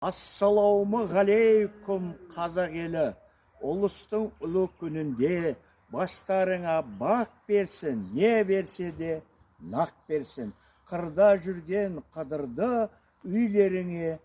Ассалаумағалейкум қазақ елі, ұлыстың ұлы күнінде бастарыңа бақ берсін, не берсе де нақ берсін. Қырда жүрген қыдырды үйлеріңе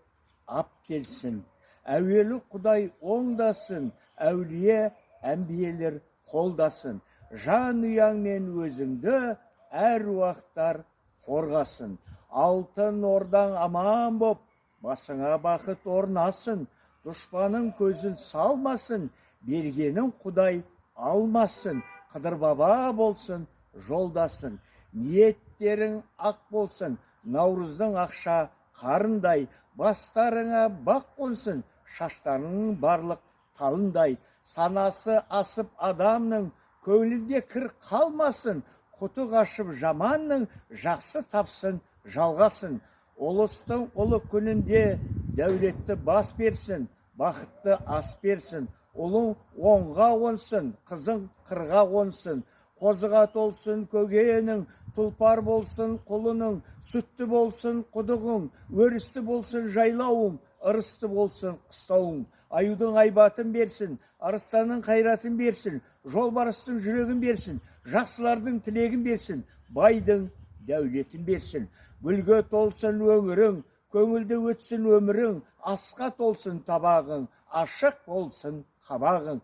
ап келсін. Әуелі Құдай оңдасын, әулие әмбиелер қолдасын. Жан ұяңмен өзіңді әр уақыттар қорғасын. Алтын ордаң аман боп, басыңа бақыт орнасын, дұшпаның көзін салмасын, бергенін Құдай алмасын, Қыдыр баба болсын, жолдасын. Ниеттерің ақ болсын, Наурыздың ақша қарындай, бастарыңа бақ қонсын, шаштарының барлық талындай. Санасы асып адамның, көңілінде кір қалмасын, құты қашып жаманның, жақсы тапсын, жалғасын. Ұлыстың ұлы күнінде дәулетті бас берсін, бақытты ас берсін. Ұлың оңға қонсын, қызың қырға қонсын. Қозыға толсын көгенің, тұлпар болсын құлының, сүтті болсын құдығың, өрісті болсын жайлауың, ырысты болсын қыстауың. Аюдың айбатын берсін, арыстанның қайратын берсін, жолбарыстың жүрегін берсін, жақсылардың тілегін берсін, байдың дәулетін берсін. Гүлге толсын өңірің, көңілді өтсін өмірің, асқа толсын табағың, ашық болсын қабағың.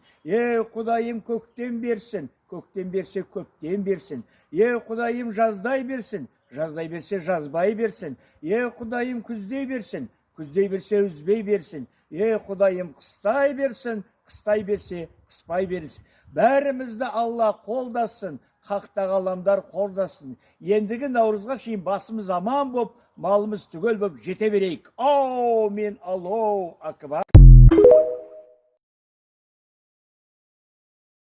Құдайым көктен берсін, көктен берсе көптен берсін. Құдайым жаздай берсін, жаздай берсе жазбай берсін. Құдайым күздей берсін, күздей берсе үзбей берсін. Құдайым қыстай берсін, қыстай берсе қыспай берсін. Бәрімізді Алла қолдасын, қақта ғаламдар қордасын. Ендігі Наурызға шейін басымыз аман боп, малымыз түгел боп жете берейік. Аумин, Аллаху акбар.